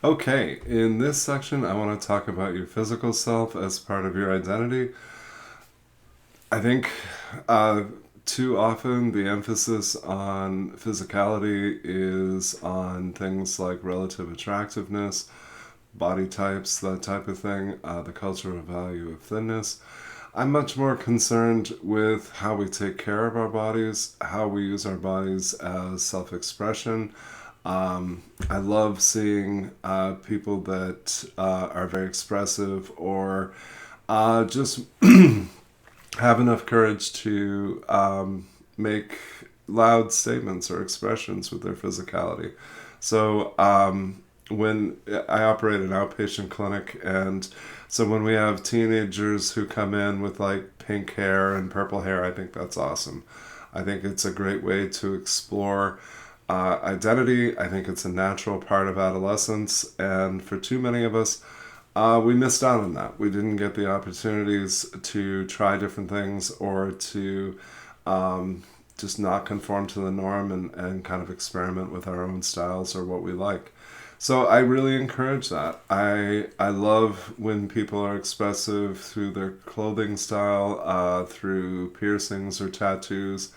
Okay, in this section, I want to talk about your physical self as part of your identity. I think uh, too often the emphasis on physicality is on things like relative attractiveness, body types, that type of thing, the cultural value of thinness. I'm much more concerned with how we take care of our bodies, how we use our bodies as self expression. I love seeing people that are very expressive or just have enough courage to make loud statements or expressions with their physicality. So when I operate an outpatient clinic, and so when we have teenagers who come in with like pink hair and purple hair, I think that's awesome. I think it's a great way to explore identity. I think it's a natural part of adolescence, and for too many of us, we missed out on that. We didn't get the opportunities to try different things or to just not conform to the norm and kind of experiment with our own styles or what we like. So I really encourage that. I love when people are expressive through their clothing style, through piercings or tattoos.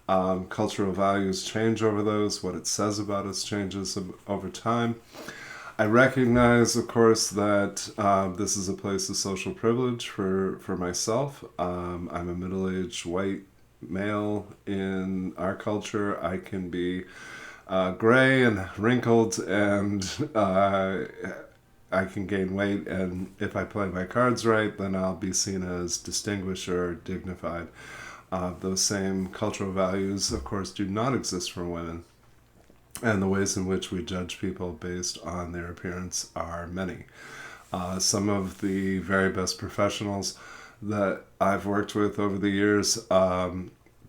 Cultural values change over those. What it says about us changes over time. I recognize, of course, that this is a place of social privilege for myself. I'm a middle aged white male in our culture. I can be gray and wrinkled, and I can gain weight. And if I play my cards right, then I'll be seen as distinguished or dignified. Those same cultural values, of course, do not exist for women, and the ways in which we judge people based on their appearance are many. Some of the very best professionals that I've worked with over the years,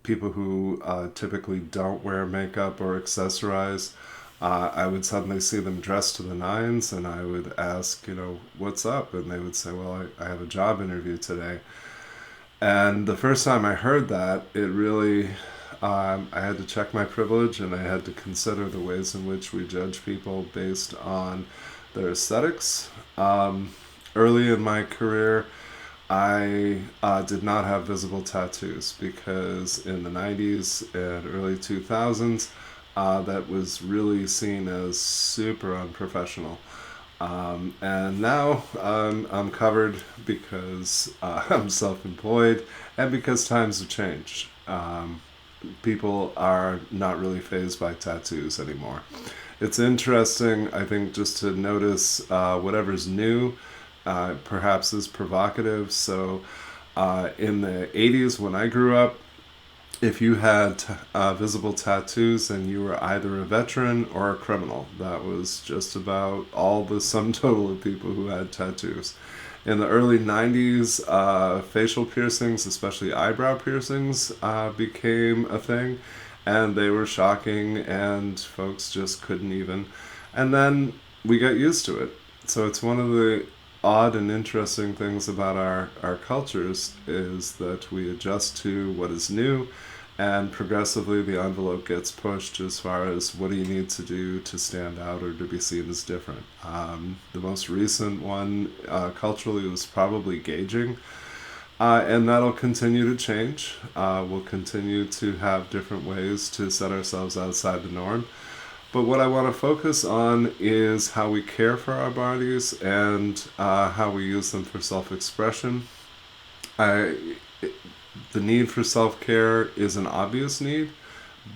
people who typically don't wear makeup or accessorize, I would suddenly see them dressed to the nines, and I would ask, what's up? And they would say, well, I have a job interview today. And the first time I heard that, it really, I had to check my privilege and I had to consider the ways in which we judge people based on their aesthetics. Early in my career, I did not have visible tattoos because in the 90s and early 2000s, that was really seen as super unprofessional. And now I'm covered because I'm self employed and because times have changed. People are not really fazed by tattoos anymore. It's interesting, I think, just to notice whatever's new perhaps is provocative. So in the 80s, when I grew up, if you had visible tattoos, then you were either a veteran or a criminal. That was just about all the sum total of people who had tattoos. In the early 90s, facial piercings, especially eyebrow piercings, became a thing, and they were shocking, and folks just couldn't even. And then we got used to it. So it's one of the odd and interesting things about our cultures is that we adjust to what is new, and progressively the envelope gets pushed as far as what do you need to do to stand out or to be seen as different. The most recent one culturally was probably gauging, and that'll continue to change. We'll continue to have different ways to set ourselves outside the norm. But what I want to focus on is how we care for our bodies and how we use them for self expression. I, the need for self care is an obvious need,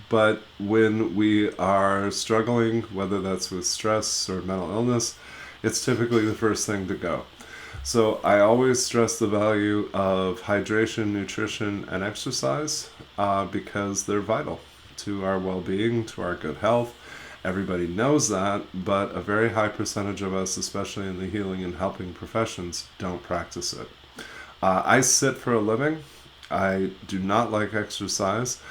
but when we are struggling, whether that's with stress or mental illness, it's typically the first thing to go. So I always stress the value of hydration, nutrition, and exercise because they're vital to our well being, to our good health. Everybody knows that, but a very high percentage of us, especially in the healing and helping professions, don't practice it. I sit for a living. I do not like exercise.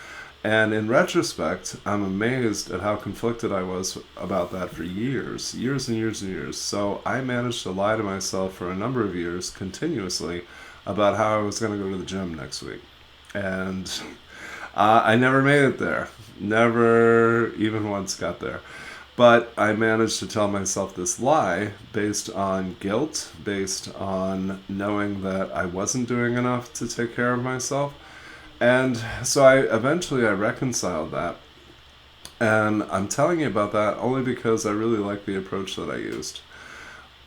And in retrospect, I'm amazed at how conflicted I was about that for years, years and years and years. So I managed to lie to myself for a number of years continuously about how I was going to go to the gym next week. And I never made it there. Never even once got there. But I managed to tell myself this lie based on guilt, based on knowing that I wasn't doing enough to take care of myself. And so I reconciled that. And I'm telling you about that only because I really like the approach that I used.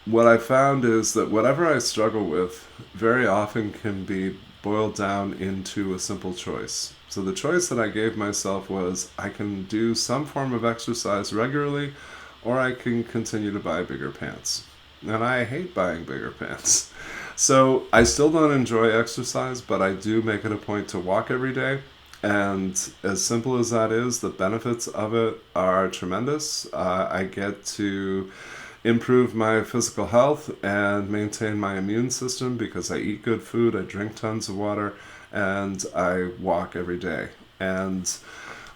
What I found is that whatever I struggle with very often can be boiled down into a simple choice. So the choice that I gave myself was I can do some form of exercise regularly, or I can continue to buy bigger pants. And I hate buying bigger pants. So I still don't enjoy exercise, but I do make it a point to walk every day. And as simple as that is, the benefits of it are tremendous. I get to improve my physical health and maintain my immune system because I eat good food, I drink tons of water, and I walk every day. And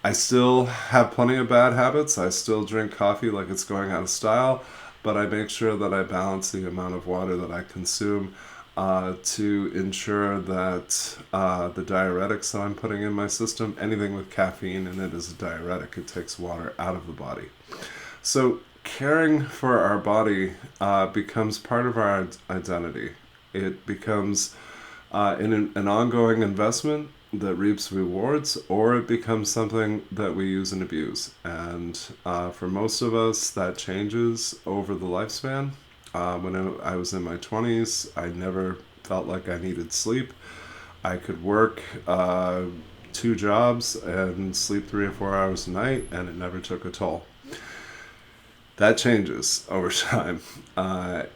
I still have plenty of bad habits. I still drink coffee like it's going out of style, but I make sure that I balance the amount of water that I consume to ensure that the diuretics that I'm putting in my system, anything with caffeine in it is a diuretic. It takes water out of the body. So caring for our body becomes part of our identity. It becomes an ongoing investment that reaps rewards, or it becomes something that we use and abuse. And for most of us, that changes over the lifespan. When I was in my 20s, I never felt like I needed sleep. I could work 2 jobs and sleep 3 or 4 hours a night, and it never took a toll. That changes over time.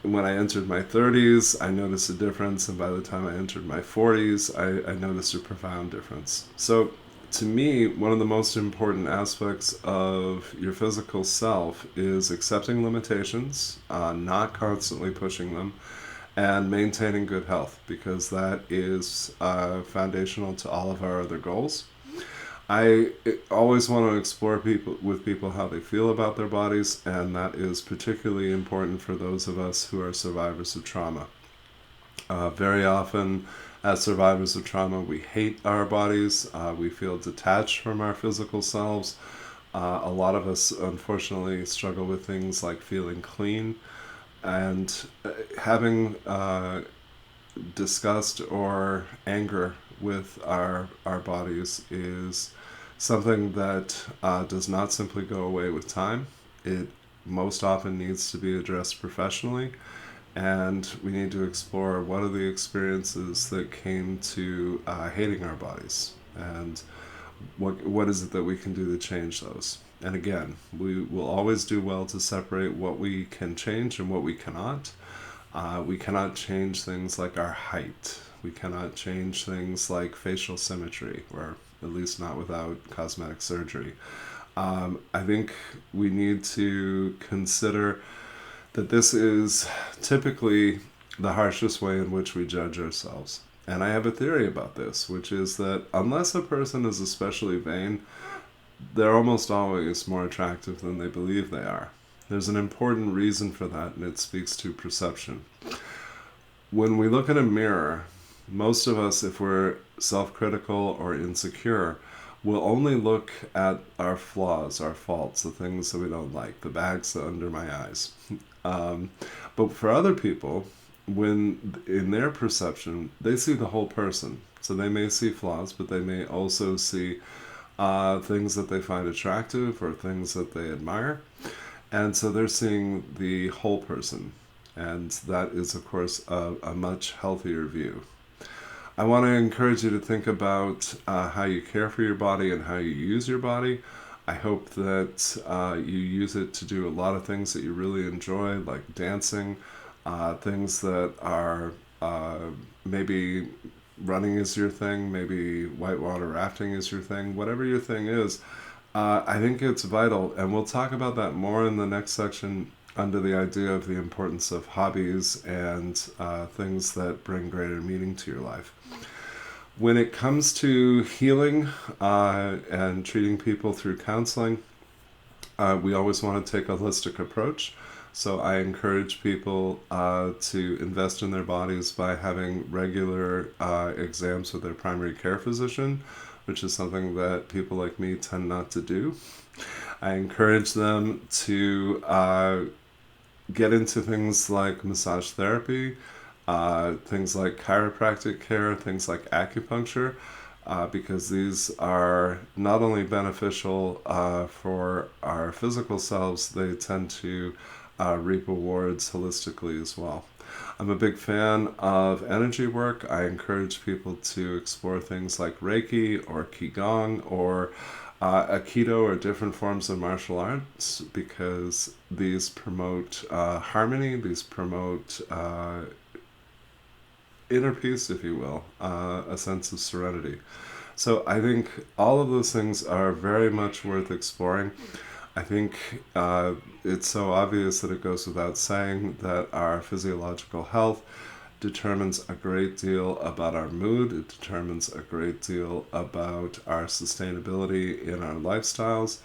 When I entered my 30s, I noticed a difference, and by the time I entered my 40s, I noticed a profound difference. So, to me, one of the most important aspects of your physical self is accepting limitations, not constantly pushing them, and maintaining good health, because that is foundational to all of our other goals. I always want to explore people how they feel about their bodies, and that is particularly important for those of us who are survivors of trauma. Very often, as survivors of trauma, we hate our bodies. We feel detached from our physical selves. A lot of us, unfortunately, struggle with things like feeling clean and having disgust or anger with our bodies is something that does not simply go away with time. It most often needs to be addressed professionally, and we need to explore what are the experiences that came to hating our bodies, and what is it that we can do to change those. And again, we will always do well to separate what we can change and what we cannot. We cannot change things like our height. We cannot change things like facial symmetry, or at least not without cosmetic surgery. I think we need to consider that this is typically the harshest way in which we judge ourselves. And I have a theory about this, which is that unless a person is especially vain, they're almost always more attractive than they believe they are. There's an important reason for that, and it speaks to perception. When we look in a mirror, most of us, if we're self critical or insecure, will only look at our flaws, our faults, the things that we don't like, the bags under my eyes. Um, but for other people, when in their perception, they see the whole person. So they may see flaws, but they may also see things that they find attractive or things that they admire. And so they're seeing the whole person. And that is, of course, a much healthier view. I want to encourage you to think about how you care for your body and how you use your body. I hope that you use it to do a lot of things that you really enjoy, like dancing, things that are maybe running is your thing, maybe whitewater rafting is your thing, whatever your thing is. I think it's vital, and we'll talk about that more in the next section under the idea of the importance of hobbies and things that bring greater meaning to your life. When it comes to healing and treating people through counseling, we always want to take a holistic approach. So I encourage people to invest in their bodies by having regular exams with their primary care physician, which is something that people like me tend not to do. I encourage them to get into things like massage therapy, things like chiropractic care, things like acupuncture, because these are not only beneficial for our physical selves, they tend to reap rewards holistically as well. I'm a big fan of energy work. I encourage people to explore things like Reiki or Qigong or Aikido or different forms of martial arts because these promote harmony, these promote inner peace, if you will, a sense of serenity. So I think all of those things are very much worth exploring. I think it's so obvious that it goes without saying that our physiological health determines a great deal about our mood. It determines a great deal about our sustainability in our lifestyles.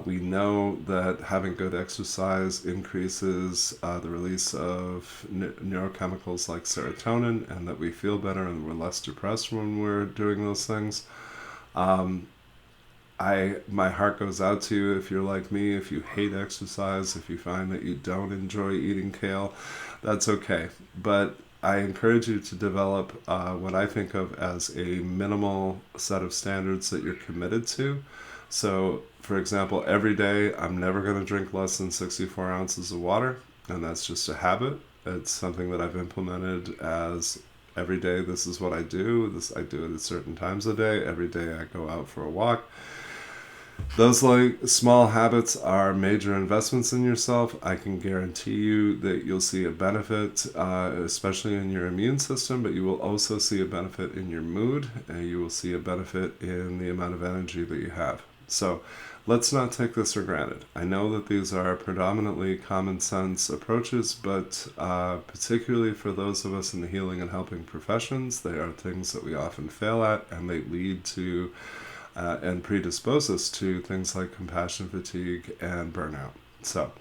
We know that having good exercise increases the release of neurochemicals like serotonin, and that we feel better and we're less depressed when we're doing those things. Um, my heart goes out to you if you're like me, if you hate exercise, if you find that you don't enjoy eating kale, that's okay. But I encourage you to develop what I think of as a minimal set of standards that you're committed to. So, for example, every day I'm never going to drink less than 64 ounces of water, and that's just a habit. It's something that I've implemented as every day this is what I do. This I do it at certain times of the day. Every day I go out for a walk. Those like small habits are major investments in yourself. I can guarantee you that you'll see a benefit, especially in your immune system, but you will also see a benefit in your mood, and you will see a benefit in the amount of energy that you have. So let's not take this for granted. I know that these are predominantly common sense approaches, but particularly for those of us in the healing and helping professions, they are things that we often fail at, and they lead to and predispose us to things like compassion fatigue and burnout. So,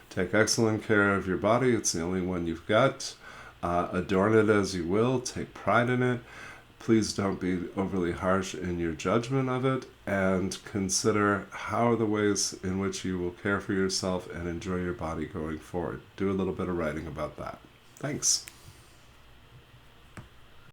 take excellent care of your body. It's the only one you've got. Adorn it as you will. Take pride in it. Please don't be overly harsh in your judgment of it, and consider how are the ways in which you will care for yourself and enjoy your body going forward. Do a little bit of writing about that. Thanks.